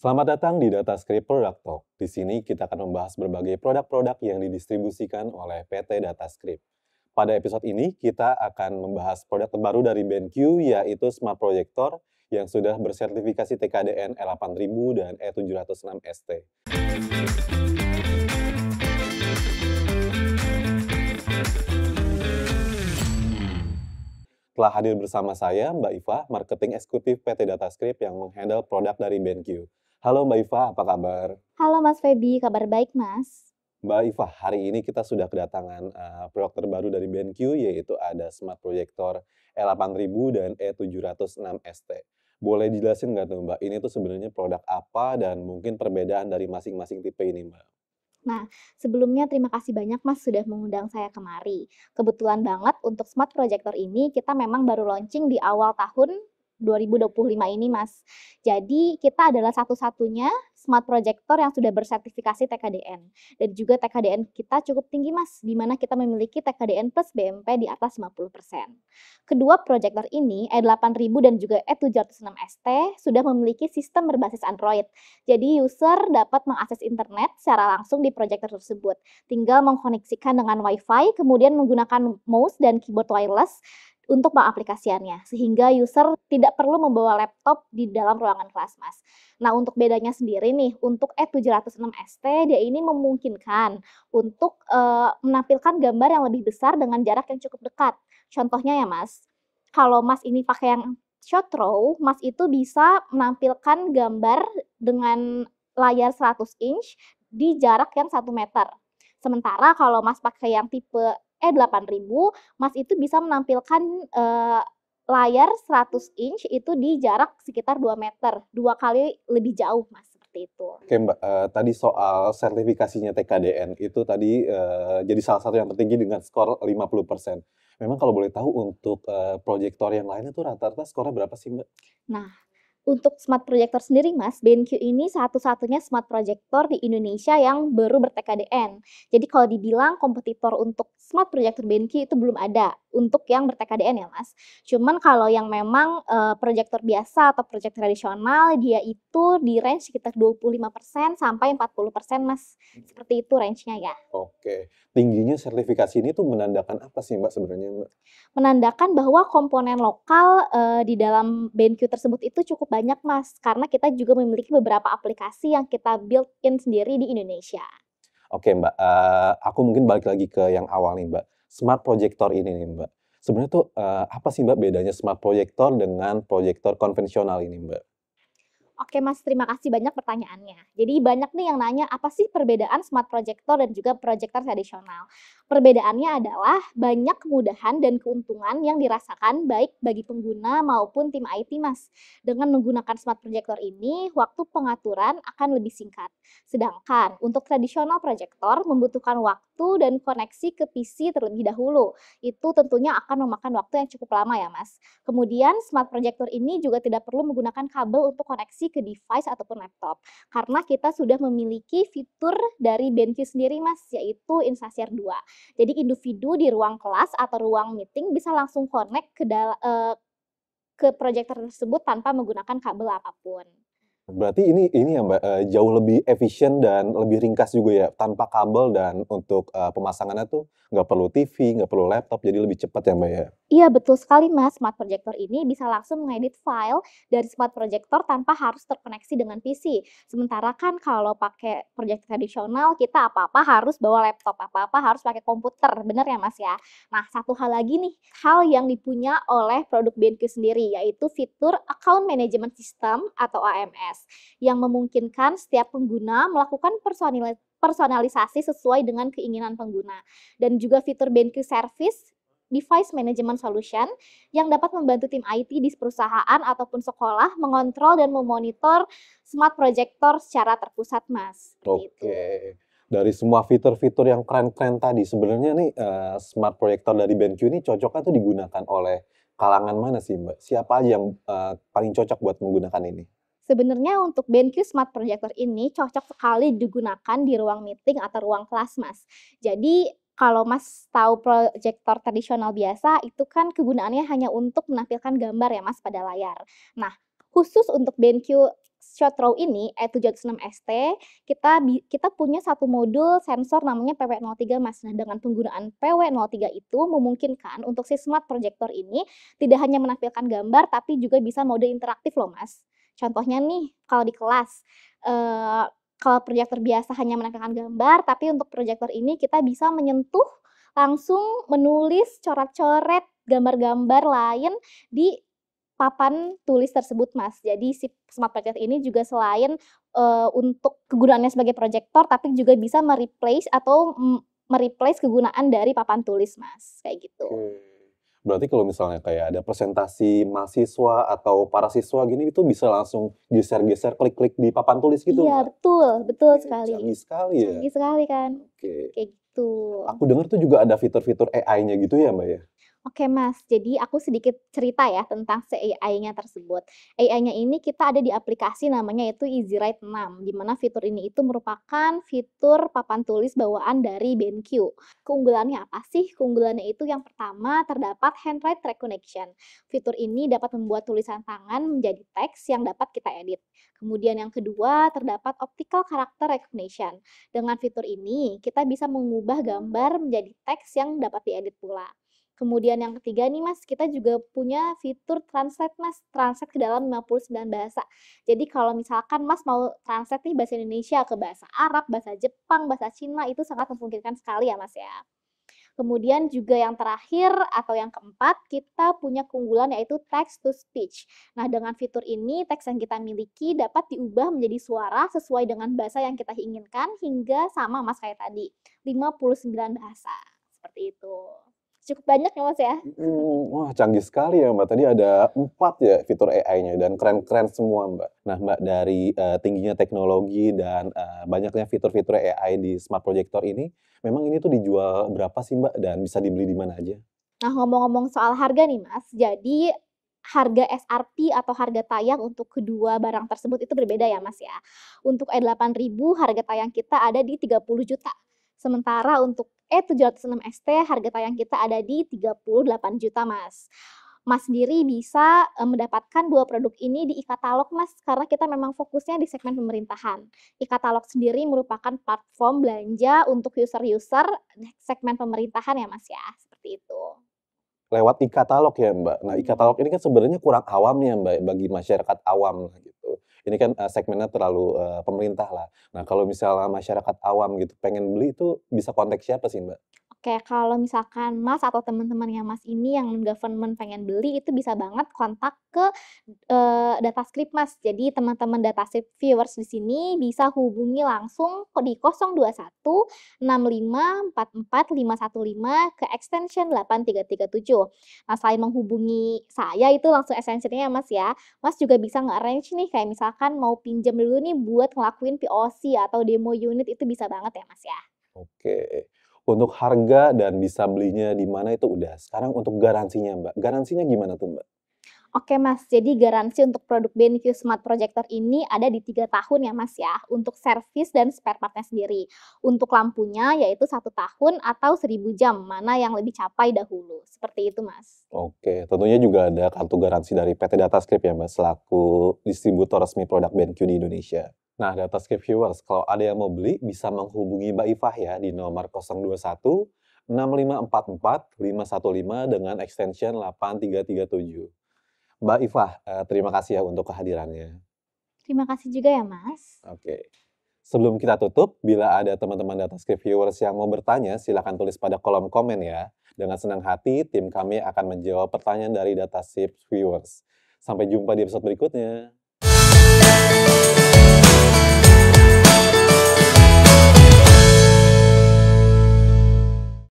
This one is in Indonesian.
Selamat datang di DataScript Product Talk. Di sini kita akan membahas berbagai produk-produk yang didistribusikan oleh PT DataScript. Pada episode ini, kita akan membahas produk terbaru dari BenQ, yaitu Smart Projector yang sudah bersertifikasi TKDN E8000 dan E706ST. Telah hadir bersama saya, Mbak Iva, Marketing Eksekutif PT DataScript yang menghandle produk dari BenQ. Halo Mbak Iva, apa kabar? Halo Mas Feby, kabar baik Mas? Mbak Iva, hari ini kita sudah kedatangan produk terbaru dari BenQ, yaitu ada Smart Projector E8000 dan E706ST. Boleh dijelasin nggak tuh Mbak, ini tuh sebenarnya produk apa dan mungkin perbedaan dari masing-masing tipe ini Mbak? Nah, sebelumnya terima kasih banyak Mas sudah mengundang saya kemari. Kebetulan banget untuk Smart Projector ini kita memang baru launching di awal tahun 2025 ini Mas. Jadi kita adalah satu-satunya Smart Projector yang sudah bersertifikasi TKDN. Dan juga TKDN kita cukup tinggi Mas, di mana kita memiliki TKDN plus BMP di atas 50%. Kedua projector ini, E8000 dan juga E706ST, sudah memiliki sistem berbasis Android. Jadi user dapat mengakses internet secara langsung di projector tersebut. Tinggal mengkoneksikan dengan Wi-Fi, kemudian menggunakan mouse dan keyboard wireless untuk pengaplikasiannya, sehingga user tidak perlu membawa laptop di dalam ruangan kelas, Mas. Nah, untuk bedanya sendiri nih, untuk E706ST, dia ini memungkinkan untuk menampilkan gambar yang lebih besar dengan jarak yang cukup dekat. Contohnya ya, Mas, kalau Mas ini pakai yang short row, Mas itu bisa menampilkan gambar dengan layar 100 inch di jarak yang 1 meter. Sementara kalau Mas pakai yang tipe E8000, Mas itu bisa menampilkan layar 100 inch itu di jarak sekitar 2 meter, 2 kali lebih jauh Mas, seperti itu. Oke Mbak, tadi soal sertifikasinya TKDN itu tadi jadi salah satu yang tertinggi dengan skor 50%. Memang kalau boleh tahu untuk proyektor yang lainnya tuh rata-rata skornya berapa sih Mbak? Nah, untuk Smart Projector sendiri Mas, BenQ ini satu-satunya Smart Projector di Indonesia yang baru ber-TKDN. Jadi kalau dibilang kompetitor untuk Smart Projector BenQ itu belum ada untuk yang ber-TKDN ya Mas. Cuman kalau yang memang proyektor biasa atau proyektor tradisional, dia itu di range sekitar 25% sampai 40% Mas. Seperti itu range-nya ya. Oke, tingginya sertifikasi ini tuh menandakan apa sih Mbak sebenarnya Mbak? Menandakan bahwa komponen lokal di dalam BenQ tersebut itu cukup banyak Mas, karena kita juga memiliki beberapa aplikasi yang kita built-in sendiri di Indonesia. Oke Mbak, aku mungkin balik lagi ke yang awal nih Mbak, Smart Projector ini nih Mbak. Sebenarnya tuh apa sih Mbak bedanya Smart Projector dengan proyektor konvensional ini Mbak? Oke Mas, terima kasih banyak pertanyaannya. Jadi banyak nih yang nanya, apa sih perbedaan smart projector dan juga projector tradisional? Perbedaannya adalah banyak kemudahan dan keuntungan yang dirasakan baik bagi pengguna maupun tim IT Mas. Dengan menggunakan smart projector ini, waktu pengaturan akan lebih singkat. Sedangkan untuk tradisional projector membutuhkan waktu dan koneksi ke PC terlebih dahulu. Itu tentunya akan memakan waktu yang cukup lama ya Mas. Kemudian smart projector ini juga tidak perlu menggunakan kabel untuk koneksi ke device ataupun laptop. Karena kita sudah memiliki fitur dari BenQ sendiri Mas, yaitu InstaShare 2. Jadi individu di ruang kelas atau ruang meeting bisa langsung connect ke proyektor tersebut tanpa menggunakan kabel apapun. Berarti ini ya Mbak, jauh lebih efisien dan lebih ringkas juga ya, tanpa kabel dan untuk pemasangannya tuh nggak perlu TV, nggak perlu laptop, jadi lebih cepat ya Mbak ya? Iya betul sekali Mas, smart projector ini bisa langsung mengedit file dari smart projector tanpa harus terkoneksi dengan PC. Sementara kan kalau pakai projector tradisional kita apa-apa harus bawa laptop, apa-apa harus pakai komputer, bener ya Mas ya? Nah satu hal lagi nih, hal yang dipunya oleh produk BenQ sendiri yaitu fitur Account Management System atau AMS yang memungkinkan setiap pengguna melakukan personalisasi sesuai dengan keinginan pengguna. Dan juga fitur BenQ Service Device Management Solution yang dapat membantu tim IT di perusahaan ataupun sekolah mengontrol dan memonitor smart projector secara terpusat, Mas. Seperti itu. Oke. Dari semua fitur-fitur yang keren-keren tadi, sebenarnya nih smart projector dari BenQ ini cocoknya tuh digunakan oleh kalangan mana sih Mbak? Siapa aja yang paling cocok buat menggunakan ini? Sebenarnya untuk BenQ Smart Projector ini cocok sekali digunakan di ruang meeting atau ruang kelas, Mas. Jadi kalau Mas tahu proyektor tradisional biasa, itu kan kegunaannya hanya untuk menampilkan gambar ya Mas pada layar. Nah, khusus untuk BenQ short row ini E706ST kita punya satu modul sensor namanya PW03 Mas. Nah, dengan penggunaan PW03 itu memungkinkan untuk si smart projector ini tidak hanya menampilkan gambar tapi juga bisa mode interaktif loh Mas. Contohnya nih kalau di kelas kalau proyektor biasa hanya menampilkan gambar, tapi untuk proyektor ini kita bisa menyentuh langsung menulis coret-coret gambar-gambar lain di papan tulis tersebut, Mas. Jadi si smart projector ini juga selain untuk kegunaannya sebagai proyektor, tapi juga bisa mereplace kegunaan dari papan tulis, Mas. Kayak gitu. Berarti kalau misalnya kayak ada presentasi mahasiswa atau para siswa gini itu bisa langsung geser-geser, klik-klik di papan tulis gitu, Iya, Mbak? betul sekali. Canggih sekali ya. Canggih sekali kan. Oke. Kayak gitu. Aku dengar tuh juga ada fitur-fitur AI-nya gitu ya, Mbak ya? Oke Mas, jadi aku sedikit cerita ya tentang si AI-nya tersebut. AI-nya ini kita ada di aplikasi namanya itu EasyWrite 6, di mana fitur ini itu merupakan fitur papan tulis bawaan dari BenQ. Keunggulannya apa sih? Keunggulannya itu yang pertama terdapat handwrite recognition. Fitur ini dapat membuat tulisan tangan menjadi teks yang dapat kita edit. Kemudian yang kedua terdapat optical character recognition. Dengan fitur ini kita bisa mengubah gambar menjadi teks yang dapat diedit pula. Kemudian yang ketiga nih Mas, kita juga punya fitur translate Mas, translate ke dalam 59 bahasa. Jadi kalau misalkan Mas mau translate nih bahasa Indonesia ke bahasa Arab, bahasa Jepang, bahasa Cina, itu sangat memungkinkan sekali ya Mas ya. Kemudian juga yang terakhir atau yang keempat, kita punya keunggulan yaitu text to speech. Nah, dengan fitur ini teks yang kita miliki dapat diubah menjadi suara sesuai dengan bahasa yang kita inginkan hingga sama Mas kayak tadi, 59 bahasa. Seperti itu. Cukup banyak ya Mas ya? Wah canggih sekali ya Mbak, tadi ada 4 ya fitur AI-nya dan keren-keren semua Mbak. Nah Mbak dari, tingginya teknologi dan, banyaknya fitur-fitur AI di smart projector ini, memang ini tuh dijual berapa sih Mbak dan bisa dibeli di mana aja? Nah, ngomong-ngomong soal harga nih Mas, jadi harga SRP atau harga tayang untuk kedua barang tersebut itu berbeda ya Mas ya. Untuk E8000 harga tayang kita ada di 30 juta. Sementara untuk E706ST harga tayang kita ada di 38 juta Mas. Mas sendiri bisa mendapatkan dua produk ini di e-katalog Mas, karena kita memang fokusnya di segmen pemerintahan. E-katalog sendiri merupakan platform belanja untuk user-user segmen pemerintahan ya Mas ya, seperti itu. Lewat e-katalog ya Mbak. Nah e-katalog ini kan sebenarnya kurang awam ya Mbak, bagi masyarakat awam gitu. Ini kan, segmennya terlalu, pemerintah lah. Nah kalau misalnya masyarakat awam gitu pengen beli itu bisa kontak siapa sih Mbak? Oke, kalau misalkan Mas atau teman-temannya Mas ini yang government pengen beli, itu bisa banget kontak ke, Datascript Mas. Jadi teman-teman Datascript viewers di sini bisa hubungi langsung di 021 6544 515 ke extension 8337. Nah, selain menghubungi saya itu langsung extension-nya ya Mas ya, Mas juga bisa nge-arrange nih kayak misalkan mau pinjam dulu nih buat ngelakuin POC atau demo unit itu bisa banget ya Mas ya. Oke. Untuk harga dan bisa belinya di mana itu udah. Sekarang untuk garansinya Mbak, garansinya gimana tuh Mbak? Oke Mas, jadi garansi untuk produk BenQ Smart Projector ini ada di 3 tahun ya Mas ya, untuk servis dan spare part-nya sendiri. Untuk lampunya yaitu 1 tahun atau 1000 jam, mana yang lebih capai dahulu. Seperti itu Mas. Oke, tentunya juga ada kartu garansi dari PT Datascript ya Mbak, selaku distributor resmi produk BenQ di Indonesia. Nah, Datascript viewers, kalau ada yang mau beli bisa menghubungi Mbak Ifah ya di nomor 021 6544 515 dengan extension 8337. Mbak Ifah, terima kasih ya untuk kehadirannya. Terima kasih juga ya Mas. Oke. Sebelum kita tutup, bila ada teman-teman Datascript viewers yang mau bertanya, silakan tulis pada kolom komen ya. Dengan senang hati, tim kami akan menjawab pertanyaan dari Datascript viewers. Sampai jumpa di episode berikutnya.